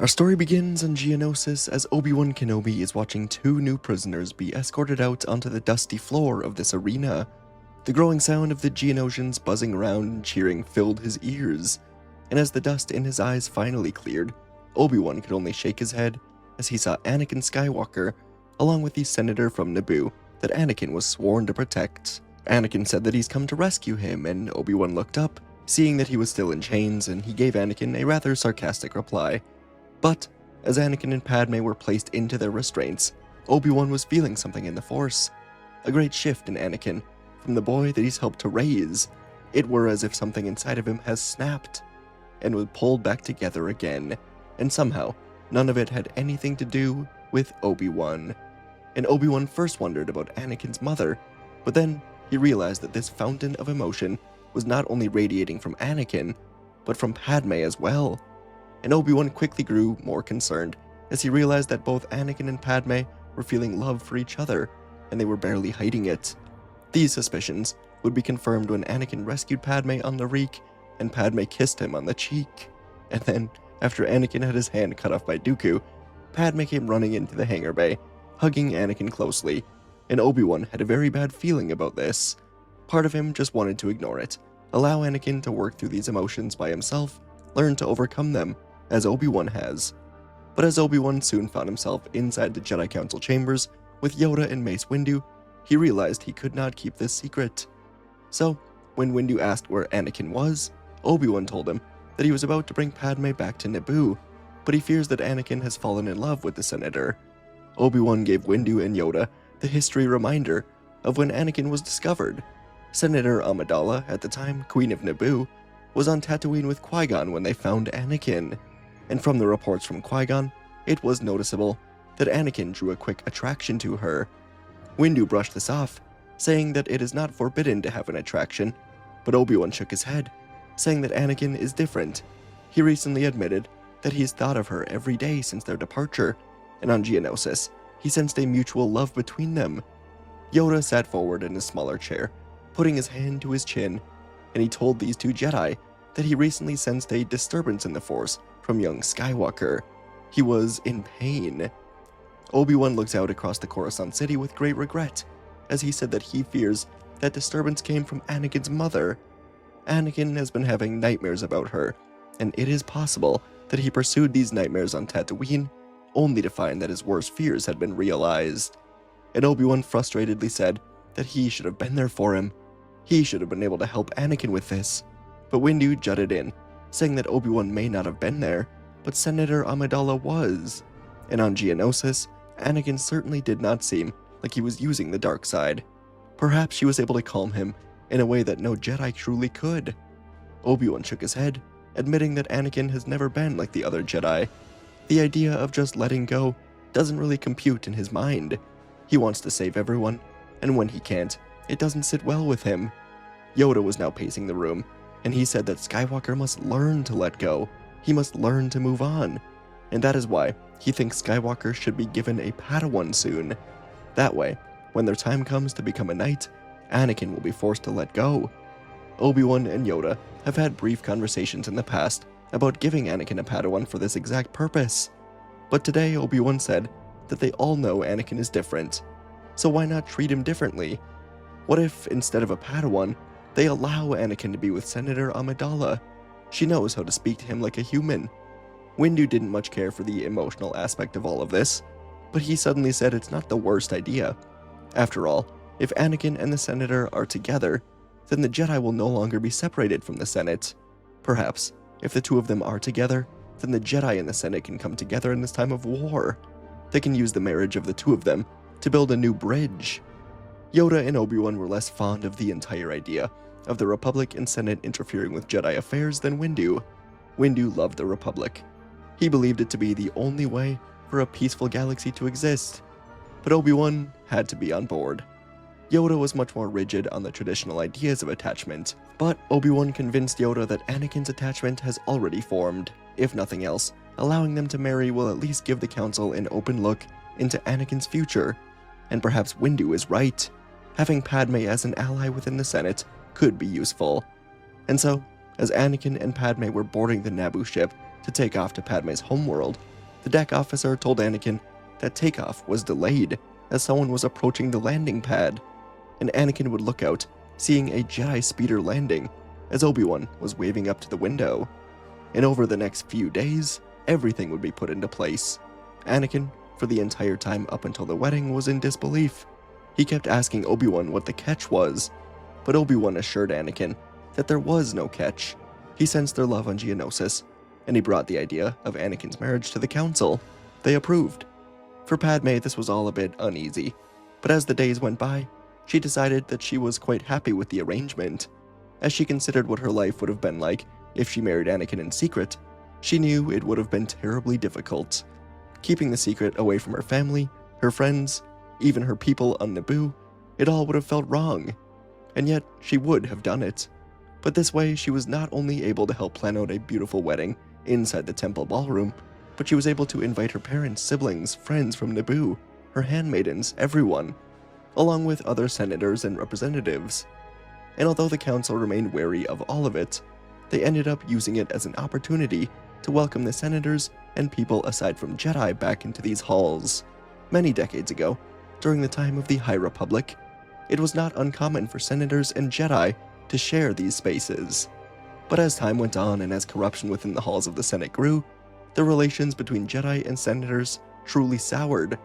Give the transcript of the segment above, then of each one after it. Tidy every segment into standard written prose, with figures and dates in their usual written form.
Our story begins on Geonosis as Obi-Wan Kenobi is watching two new prisoners be escorted out onto the dusty floor of this arena. The growing sound of the Geonosians buzzing around and cheering filled his ears, and as the dust in his eyes finally cleared, Obi-Wan could only shake his head as he saw Anakin Skywalker, along with the senator from Naboo that Anakin was sworn to protect. Anakin said that he's come to rescue him, and Obi-Wan looked up, seeing that he was still in chains, and he gave Anakin a rather sarcastic reply. But, as Anakin and Padme were placed into their restraints, Obi-Wan was feeling something in the Force. A great shift in Anakin, from the boy that he's helped to raise. It were as if something inside of him has snapped, and was pulled back together again, and somehow, none of it had anything to do with Obi-Wan. And Obi-Wan first wondered about Anakin's mother, but then he realized that this fountain of emotion was not only radiating from Anakin, but from Padme as well. And Obi-Wan quickly grew more concerned as he realized that both Anakin and Padme were feeling love for each other, and they were barely hiding it. These suspicions would be confirmed when Anakin rescued Padme on the Reek, and Padme kissed him on the cheek. And then, after Anakin had his hand cut off by Dooku, Padme came running into the hangar bay, hugging Anakin closely, and Obi-Wan had a very bad feeling about this. Part of him just wanted to ignore it, allow Anakin to work through these emotions by himself, learn to overcome them, as Obi-Wan has. But as Obi-Wan soon found himself inside the Jedi Council chambers with Yoda and Mace Windu, he realized he could not keep this secret. So, when Windu asked where Anakin was, Obi-Wan told him that he was about to bring Padme back to Naboo, but he fears that Anakin has fallen in love with the senator. Obi-Wan gave Windu and Yoda the history reminder of when Anakin was discovered. Senator Amidala, at the time Queen of Naboo, was on Tatooine with Qui-Gon when they found Anakin. And from the reports from Qui-Gon, it was noticeable that Anakin drew a quick attraction to her. Windu brushed this off, saying that it is not forbidden to have an attraction, but Obi-Wan shook his head, saying that Anakin is different. He recently admitted that he has thought of her every day since their departure, and on Geonosis, he sensed a mutual love between them. Yoda sat forward in his smaller chair, putting his hand to his chin, and he told these two Jedi that he recently sensed a disturbance in the Force from young Skywalker. He was in pain. Obi-Wan looks out across the Coruscant City with great regret, as he said that he fears that disturbance came from Anakin's mother. Anakin has been having nightmares about her, and it is possible that he pursued these nightmares on Tatooine, only to find that his worst fears had been realized. And Obi-Wan frustratedly said that he should have been there for him. He should have been able to help Anakin with this. But Windu jutted in, saying that Obi-Wan may not have been there, but Senator Amidala was. And on Geonosis, Anakin certainly did not seem like he was using the dark side. Perhaps she was able to calm him in a way that no Jedi truly could. Obi-Wan shook his head, admitting that Anakin has never been like the other Jedi. The idea of just letting go doesn't really compute in his mind. He wants to save everyone, and when he can't, it doesn't sit well with him. Yoda was now pacing the room, and he said that Skywalker must learn to let go. He must learn to move on. And that is why he thinks Skywalker should be given a Padawan soon. That way, when their time comes to become a knight, Anakin will be forced to let go. Obi-Wan and Yoda have had brief conversations in the past about giving Anakin a Padawan for this exact purpose. But today Obi-Wan said that they all know Anakin is different, so why not treat him differently? What if, instead of a Padawan, they allow Anakin to be with Senator Amidala? She knows how to speak to him like a human. Windu didn't much care for the emotional aspect of all of this, but he suddenly said it's not the worst idea. After all, if Anakin and the Senator are together, then the Jedi will no longer be separated from the Senate. Perhaps, if the two of them are together, then the Jedi and the Senate can come together in this time of war. They can use the marriage of the two of them to build a new bridge. Yoda and Obi-Wan were less fond of the entire idea of the Republic and Senate interfering with Jedi affairs than Windu. Windu loved the Republic. He believed it to be the only way for a peaceful galaxy to exist. But Obi-Wan had to be on board. Yoda was much more rigid on the traditional ideas of attachment, but Obi-Wan convinced Yoda that Anakin's attachment has already formed. If nothing else, allowing them to marry will at least give the Council an open look into Anakin's future. And perhaps Windu is right. Having Padme as an ally within the Senate could be useful. And so, as Anakin and Padme were boarding the Naboo ship to take off to Padme's homeworld, the deck officer told Anakin that takeoff was delayed as someone was approaching the landing pad, and Anakin would look out, seeing a Jedi speeder landing as Obi-Wan was waving up to the window. And over the next few days, everything would be put into place. Anakin, for the entire time up until the wedding, was in disbelief. He kept asking Obi-Wan what the catch was, but Obi-Wan assured Anakin that there was no catch. He sensed their love on Geonosis, and he brought the idea of Anakin's marriage to the council. They approved. For Padme, this was all a bit uneasy, but as the days went by, she decided that she was quite happy with the arrangement. As she considered what her life would have been like if she married Anakin in secret, she knew it would have been terribly difficult. Keeping the secret away from her family, her friends, even her people on Naboo, it all would have felt wrong. And yet, she would have done it. But this way, she was not only able to help plan out a beautiful wedding inside the temple ballroom, but she was able to invite her parents, siblings, friends from Naboo, her handmaidens, everyone, along with other senators and representatives. And although the council remained wary of all of it, they ended up using it as an opportunity to welcome the senators and people aside from Jedi back into these halls. Many decades ago, during the time of the High Republic, it was not uncommon for senators and Jedi to share these spaces. But as time went on and as corruption within the halls of the Senate grew, the relations between Jedi and senators truly soured.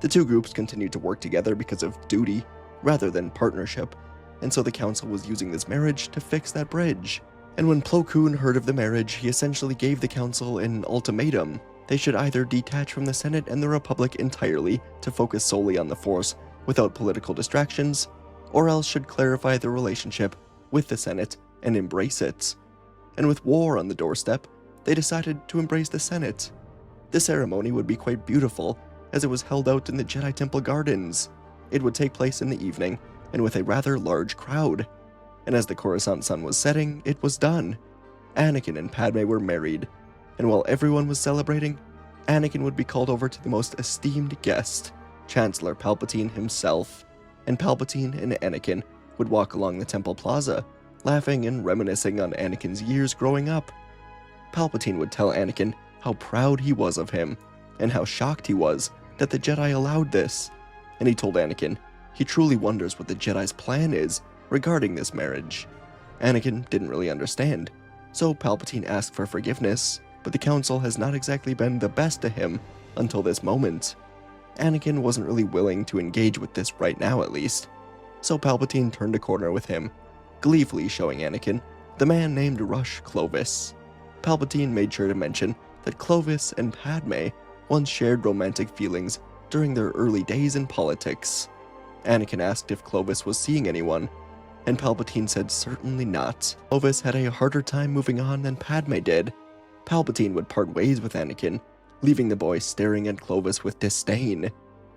The two groups continued to work together because of duty rather than partnership, and so the council was using this marriage to fix that bridge. And when Plo Koon heard of the marriage, he essentially gave the council an ultimatum. They should either detach from the Senate and the Republic entirely to focus solely on the Force without political distractions, or else should clarify the relationship with the Senate and embrace it. And with war on the doorstep, they decided to embrace the Senate. The ceremony would be quite beautiful, as it was held out in the Jedi Temple Gardens. It would take place in the evening, and with a rather large crowd. And as the Coruscant sun was setting, it was done. Anakin and Padme were married, and while everyone was celebrating, Anakin would be called over to the most esteemed guest, Chancellor Palpatine himself, and Palpatine and Anakin would walk along the temple plaza, laughing and reminiscing on Anakin's years growing up. Palpatine would tell Anakin how proud he was of him, and how shocked he was that the Jedi allowed this, and he told Anakin he truly wonders what the Jedi's plan is regarding this marriage. Anakin didn't really understand, so Palpatine asked for forgiveness, but the council has not exactly been the best to him until this moment. Anakin wasn't really willing to engage with this right now at least, so Palpatine turned a corner with him, gleefully showing Anakin the man named Rush Clovis. Palpatine made sure to mention that Clovis and Padme once shared romantic feelings during their early days in politics. Anakin asked if Clovis was seeing anyone, and Palpatine said certainly not. Clovis had a harder time moving on than Padme did. Palpatine would part ways with Anakin, leaving the boy staring at Clovis with disdain.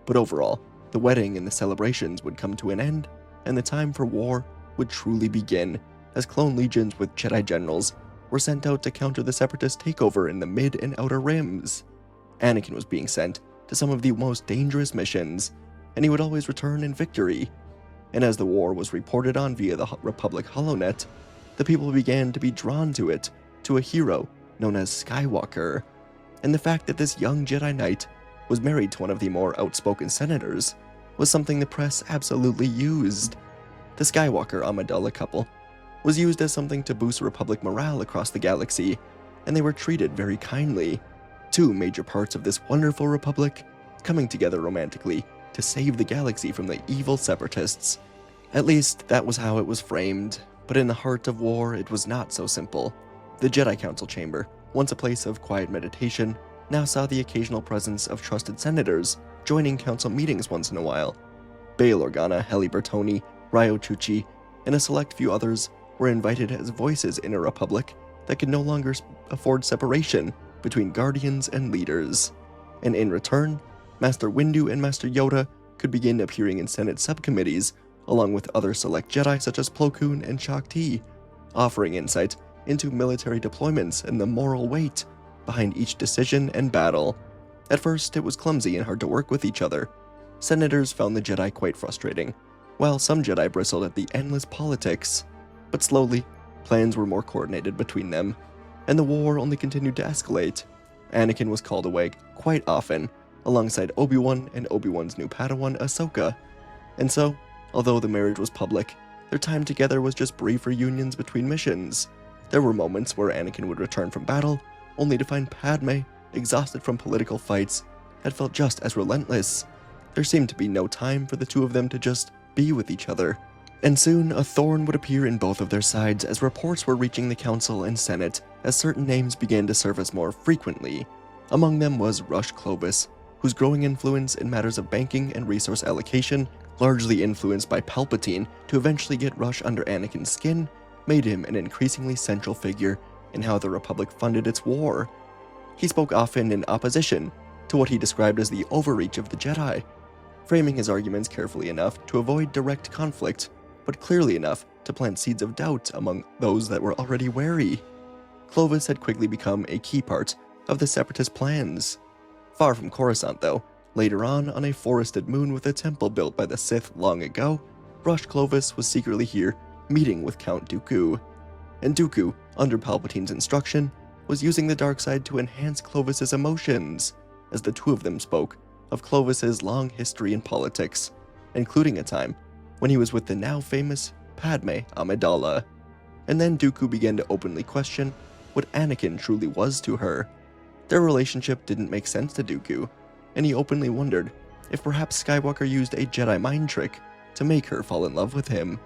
But overall, the wedding and the celebrations would come to an end, and the time for war would truly begin, as clone legions with Jedi generals were sent out to counter the Separatist takeover in the Mid and Outer Rims. Anakin was being sent to some of the most dangerous missions, and he would always return in victory. And as the war was reported on via the Republic HoloNet, the people began to be drawn to it, to a hero known as Skywalker. And the fact that this young Jedi Knight was married to one of the more outspoken senators was something the press absolutely used. The Skywalker Amidala couple was used as something to boost Republic morale across the galaxy, and they were treated very kindly. Two major parts of this wonderful Republic coming together romantically to save the galaxy from the evil Separatists. At least, that was how it was framed, but in the heart of war, it was not so simple. The Jedi Council Chamber, once a place of quiet meditation, now saw the occasional presence of trusted senators joining council meetings once in a while. Bail Organa, Heli Bertoni, Ryo Chuchi, and a select few others were invited as voices in a republic that could no longer afford separation between guardians and leaders. And in return, Master Windu and Master Yoda could begin appearing in Senate subcommittees, along with other select Jedi such as Plo Koon and Shaak Ti, offering insight into military deployments and the moral weight behind each decision and battle. At first, it was clumsy and hard to work with each other. Senators found the Jedi quite frustrating, while some Jedi bristled at the endless politics. But slowly, plans were more coordinated between them. and the war only continued to escalate. Anakin was called away quite often, alongside Obi-Wan and Obi-Wan's new Padawan, Ahsoka. And so, although the marriage was public, their time together was just brief reunions between missions. There were moments where Anakin would return from battle, only to find Padme, exhausted from political fights, had felt just as relentless. There seemed to be no time for the two of them to just be with each other. And soon, a thorn would appear in both of their sides as reports were reaching the Council and Senate, as certain names began to surface more frequently. Among them was Rush Clovis, whose growing influence in matters of banking and resource allocation, largely influenced by Palpatine to eventually get Rush under Anakin's skin, made him an increasingly central figure in how the Republic funded its war. He spoke often in opposition to what he described as the overreach of the Jedi, framing his arguments carefully enough to avoid direct conflict, but clearly enough to plant seeds of doubt among those that were already wary. Clovis had quickly become a key part of the Separatist plans. Far from Coruscant, though, later on a forested moon with a temple built by the Sith long ago, Rush Clovis was secretly here meeting with Count Dooku. And Dooku, under Palpatine's instruction, was using the dark side to enhance Clovis's emotions, as the two of them spoke of Clovis's long history in politics, including a time when he was with the now famous Padme Amidala. And then Dooku began to openly question what Anakin truly was to her. Their relationship didn't make sense to Dooku, and he openly wondered if perhaps Skywalker used a Jedi mind trick to make her fall in love with him.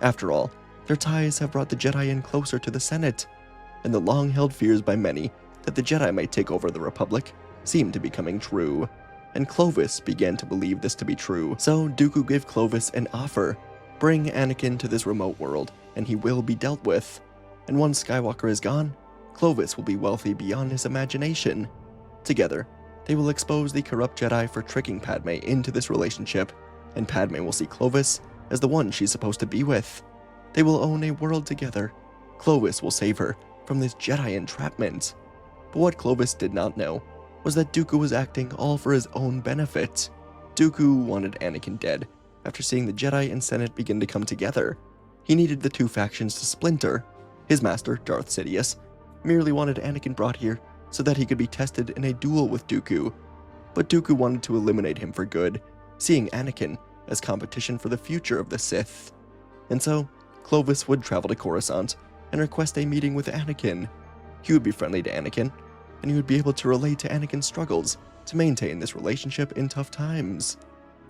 After all, their ties have brought the Jedi in closer to the Senate, and the long-held fears by many that the Jedi might take over the Republic seemed to be coming true. And Clovis began to believe this to be true, so Dooku gave Clovis an offer: bring Anakin to this remote world, and he will be dealt with. And once Skywalker is gone, Clovis will be wealthy beyond his imagination. Together, they will expose the corrupt Jedi for tricking Padme into this relationship, and Padme will see Clovis as the one she's supposed to be with. They will own a world together. Clovis will save her from this Jedi entrapment. But what Clovis did not know was that Dooku was acting all for his own benefit. Dooku wanted Anakin dead after seeing the Jedi and Senate begin to come together. He needed the two factions to splinter. His master, Darth Sidious, merely wanted Anakin brought here so that he could be tested in a duel with Dooku. But Dooku wanted to eliminate him for good, seeing Anakin as competition for the future of the Sith. And so, Clovis would travel to Coruscant and request a meeting with Anakin. He would be friendly to Anakin, and he would be able to relate to Anakin's struggles to maintain this relationship in tough times.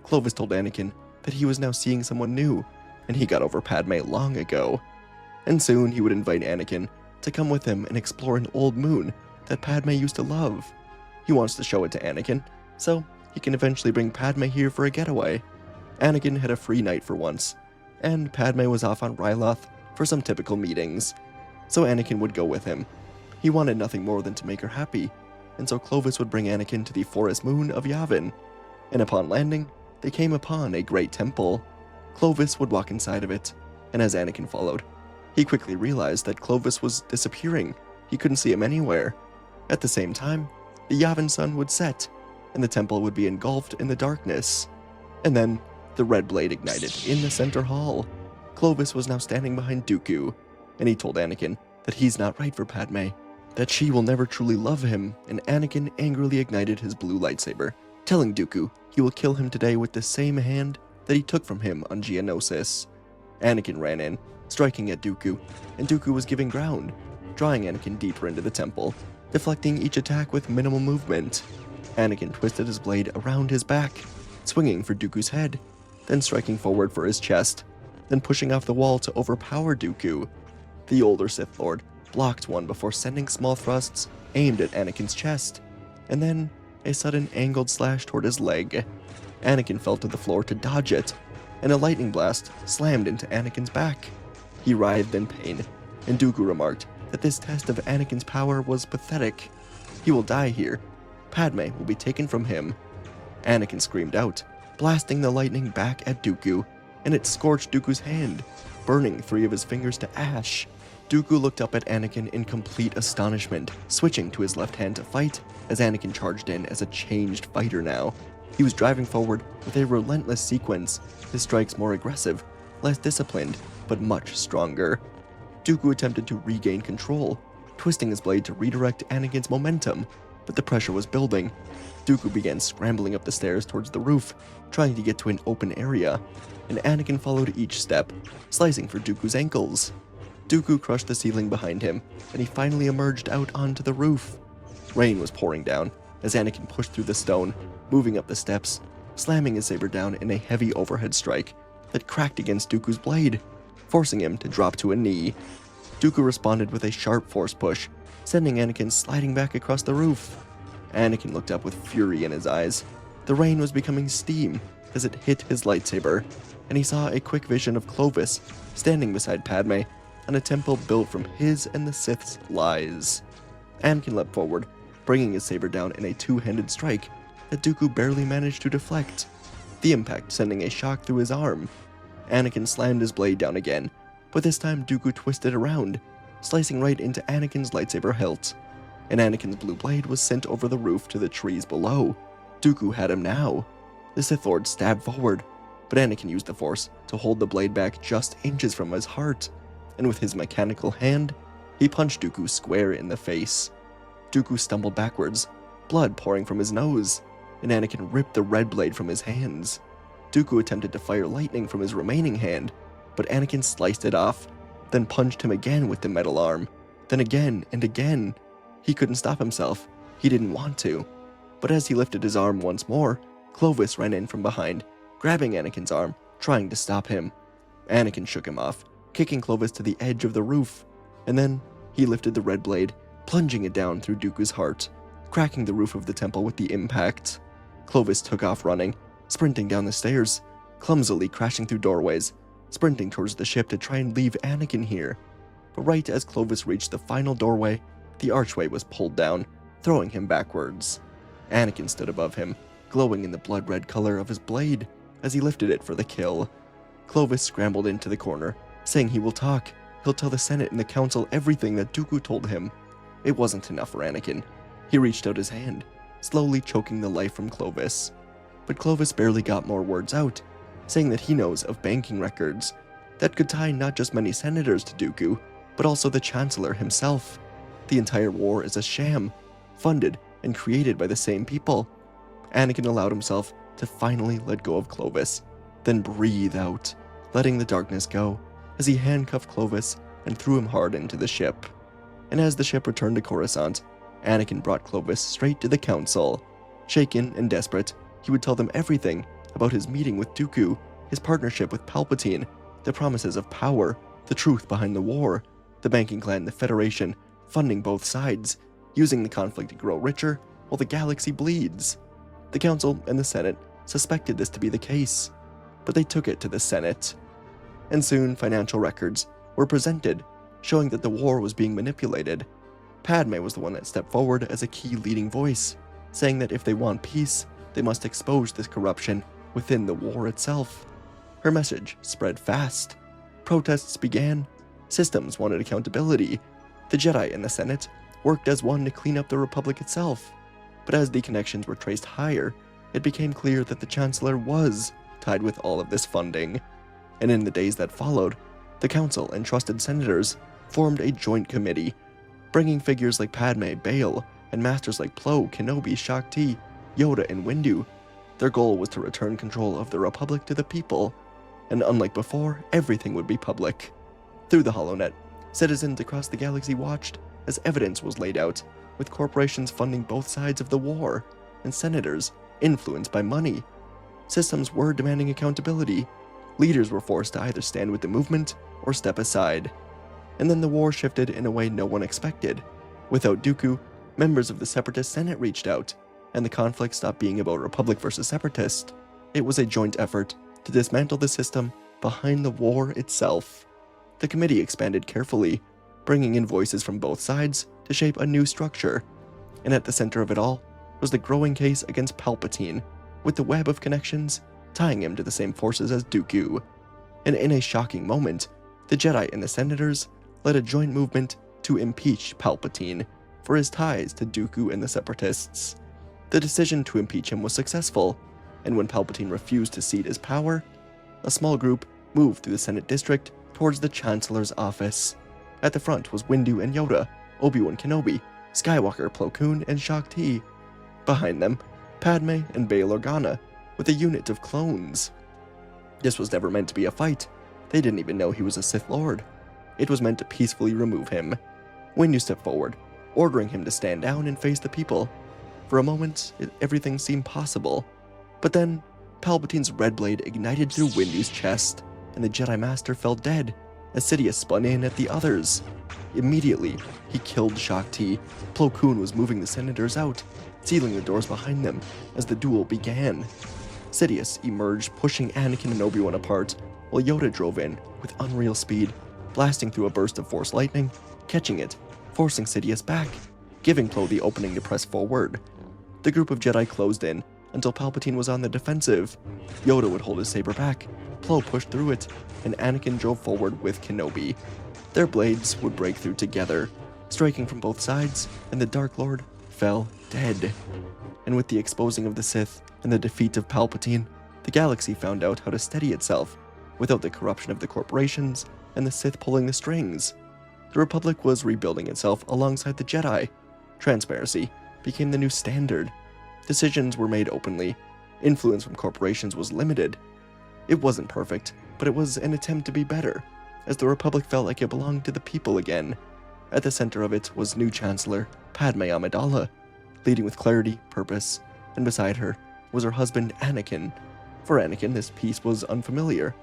Clovis told Anakin that he was now seeing someone new, and he got over Padme long ago. And soon he would invite Anakin to come with him and explore an old moon that Padme used to love. He wants to show it to Anakin, so he can eventually bring Padme here for a getaway. Anakin had a free night for once, and Padme was off on Ryloth for some typical meetings, so Anakin would go with him. He wanted nothing more than to make her happy, and so Clovis would bring Anakin to the forest moon of Yavin, and upon landing, they came upon a great temple. Clovis would walk inside of it, and as Anakin followed, he quickly realized that Clovis was disappearing. He couldn't see him anywhere. At the same time, the Yavin sun would set, and the temple would be engulfed in the darkness. And then, the red blade ignited in the center hall. Clovis was now standing behind Dooku, and he told Anakin that he's not right for Padme, that she will never truly love him, and Anakin angrily ignited his blue lightsaber, telling Dooku he will kill him today with the same hand that he took from him on Geonosis. Anakin ran in, striking at Dooku, and Dooku was giving ground, drawing Anakin deeper into the temple, deflecting each attack with minimal movement. Anakin twisted his blade around his back, swinging for Dooku's head, then striking forward for his chest, then pushing off the wall to overpower Dooku. The older Sith Lord blocked one before sending small thrusts aimed at Anakin's chest, and then a sudden angled slash toward his leg. Anakin fell to the floor to dodge it, and a lightning blast slammed into Anakin's back. He writhed in pain, and Dooku remarked that this test of Anakin's power was pathetic. He will die here. Padme will be taken from him. Anakin screamed out, blasting the lightning back at Dooku, and it scorched Dooku's hand, burning 3 of his fingers to ash. Dooku looked up at Anakin in complete astonishment, switching to his left hand to fight as Anakin charged in as a changed fighter now. He was driving forward with a relentless sequence, his strikes more aggressive, less disciplined, but much stronger. Dooku attempted to regain control, twisting his blade to redirect Anakin's momentum, but the pressure was building. Dooku began scrambling up the stairs towards the roof, trying to get to an open area, and Anakin followed each step, slicing for Dooku's ankles. Dooku crushed the ceiling behind him, and he finally emerged out onto the roof. Rain was pouring down as Anakin pushed through the stone, moving up the steps, slamming his saber down in a heavy overhead strike that cracked against Dooku's blade, forcing him to drop to a knee. Dooku responded with a sharp force push, sending Anakin sliding back across the roof. Anakin looked up with fury in his eyes. The rain was becoming steam as it hit his lightsaber, and he saw a quick vision of Clovis standing beside Padme on a temple built from his and the Sith's lies. Anakin leapt forward, bringing his saber down in a two-handed strike that Dooku barely managed to deflect, the impact sending a shock through his arm. Anakin slammed his blade down again, but this time Dooku twisted around, slicing right into Anakin's lightsaber hilt, and Anakin's blue blade was sent over the roof to the trees below. Dooku had him now. The Sith Lord stabbed forward, but Anakin used the Force to hold the blade back just inches from his heart, and with his mechanical hand, he punched Dooku square in the face. Dooku stumbled backwards, blood pouring from his nose, and Anakin ripped the red blade from his hands. Dooku attempted to fire lightning from his remaining hand, but Anakin sliced it off, then punched him again with the metal arm, then again and again. He couldn't stop himself. He didn't want to. But as he lifted his arm once more, Clovis ran in from behind, grabbing Anakin's arm, trying to stop him. Anakin shook him off, kicking Clovis to the edge of the roof, and then he lifted the red blade, plunging it down through Dooku's heart, cracking the roof of the temple with the impact. Clovis took off running, sprinting down the stairs, clumsily crashing through doorways, sprinting towards the ship to try and leave Anakin here. But right as Clovis reached the final doorway, the archway was pulled down, throwing him backwards. Anakin stood above him, glowing in the blood-red color of his blade as he lifted it for the kill. Clovis scrambled into the corner, saying he will talk. He'll tell the Senate and the Council everything that Dooku told him. It wasn't enough for Anakin. He reached out his hand, slowly choking the life from Clovis. But Clovis barely got more words out, saying that he knows of banking records that could tie not just many senators to Dooku, but also the Chancellor himself. The entire war is a sham, funded and created by the same people. Anakin allowed himself to finally let go of Clovis, then breathe out, letting the darkness go as he handcuffed Clovis and threw him hard into the ship. And as the ship returned to Coruscant, Anakin brought Clovis straight to the Council. Shaken and desperate, he would tell them everything about his meeting with Dooku, his partnership with Palpatine, the promises of power, the truth behind the war, the banking clan, the Federation, funding both sides, using the conflict to grow richer while the galaxy bleeds. The Council and the Senate suspected this to be the case, but they took it to the Senate. And soon financial records were presented, showing that the war was being manipulated. Padme was the one that stepped forward as a key leading voice, saying that if they want peace, they must expose this corruption within the war itself. Her message spread fast. Protests began. Systems wanted accountability. The Jedi and the Senate worked as one to clean up the Republic itself. But as the connections were traced higher, it became clear that the Chancellor was tied with all of this funding. And in the days that followed, the Council and trusted senators formed a joint committee, bringing figures like Padme, Bail, and masters like Plo, Kenobi, Shakti, Yoda, and Windu. Their goal was to return control of the Republic to the people, and unlike before, everything would be public. Through the HoloNet, citizens across the galaxy watched as evidence was laid out, with corporations funding both sides of the war, and senators influenced by money. Systems were demanding accountability. Leaders were forced to either stand with the movement or step aside. And then the war shifted in a way no one expected. Without Dooku, members of the Separatist Senate reached out, and the conflict stopped being about Republic versus Separatist. It was a joint effort to dismantle the system behind the war itself. The committee expanded carefully, bringing in voices from both sides to shape a new structure. And at the center of it all was the growing case against Palpatine, with the web of connections tying him to the same forces as Dooku. And in a shocking moment, the Jedi and the Senators led a joint movement to impeach Palpatine for his ties to Dooku and the Separatists. The decision to impeach him was successful, and when Palpatine refused to cede his power, a small group moved through the Senate district towards the Chancellor's office. At the front was Windu and Yoda, Obi-Wan Kenobi, Skywalker, Plo Koon, and Shaak Ti. Behind them, Padme and Bail Organa, with a unit of clones. This was never meant to be a fight. They didn't even know he was a Sith Lord. It was meant to peacefully remove him. Windu stepped forward, ordering him to stand down and face the people. For a moment, everything seemed possible. But then, Palpatine's red blade ignited through Windu's chest, and the Jedi Master fell dead as Sidious spun in at the others. Immediately, he killed Shaak Ti. Plo Koon was moving the senators out, sealing the doors behind them as the duel began. Sidious emerged, pushing Anakin and Obi-Wan apart, while Yoda drove in with unreal speed, blasting through a burst of Force lightning, catching it, forcing Sidious back, giving Plo the opening to press forward. The group of Jedi closed in until Palpatine was on the defensive. Yoda would hold his saber back, Plo pushed through it, and Anakin drove forward with Kenobi. Their blades would break through together, striking from both sides, and the Dark Lord fell dead. And with the exposing of the Sith and the defeat of Palpatine, the galaxy found out how to steady itself without the corruption of the corporations and the Sith pulling the strings. The Republic was rebuilding itself alongside the Jedi. Transparency became the new standard. Decisions were made openly. Influence from corporations was limited. It wasn't perfect, but it was an attempt to be better, as the Republic felt like it belonged to the people again. At the center of it was new Chancellor Padme Amidala, leading with clarity, purpose, and beside her was her husband Anakin. For Anakin, this peace was unfamiliar.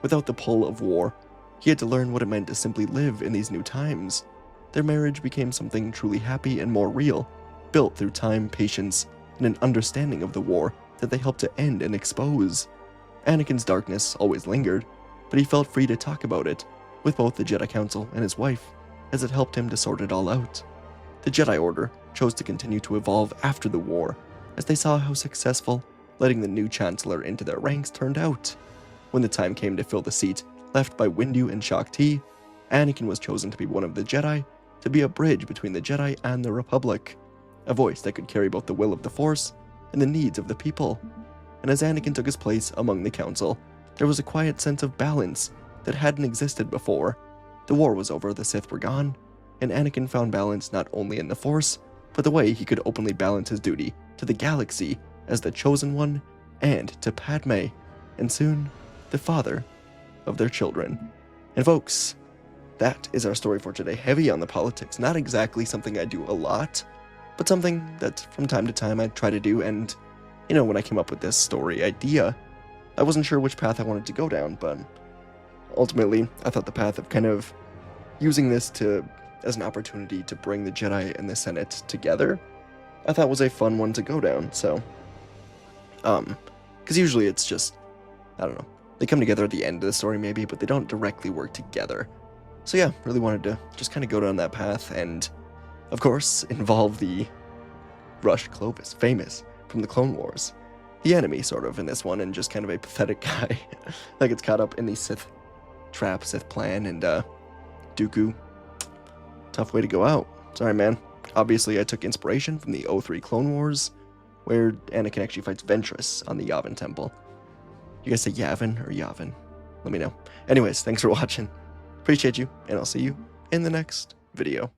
Without the pull of war, he had to learn what it meant to simply live in these new times. Their marriage became something truly happy and more real, built through time, patience, and an understanding of the war that they helped to end and expose. Anakin's darkness always lingered, but he felt free to talk about it with both the Jedi Council and his wife, as it helped him to sort it all out. The Jedi Order chose to continue to evolve after the war, as they saw how successful letting the new Chancellor into their ranks turned out. When the time came to fill the seat left by Windu and Shaak Ti, Anakin was chosen to be one of the Jedi, to be a bridge between the Jedi and the Republic, a voice that could carry both the will of the Force and the needs of the people. And as Anakin took his place among the Council, there was a quiet sense of balance that hadn't existed before. The war was over, the Sith were gone, and Anakin found balance not only in the Force, but the way he could openly balance his duty to the galaxy as the Chosen One and to Padme, and soon, the father of their children. And folks, that is our story for today. Heavy on the politics, not exactly something I do a lot, but something that from time to time I try to do. And when I came up with this story idea, I wasn't sure which path I wanted to go down, but ultimately I thought the path of kind of using this as an opportunity to bring the Jedi and the Senate together, I thought was a fun one to go down. So because usually it's just, I don't know, they come together at the end of the story maybe, but they don't directly work together. So yeah, really wanted to just kind of go down that path, and of course involve the Rush Clovis, famous from the Clone Wars, the enemy sort of in this one, and just kind of a pathetic guy that gets caught up in the Sith trap, Sith plan, and Dooku, tough way to go out. Sorry, man. Obviously I took inspiration from the 03 Clone Wars, where Anakin actually fights Ventress on the Yavin temple. You guys say Yavin or Yavin? Let me know. Anyways, thanks for watching. Appreciate you, and I'll see you in the next video.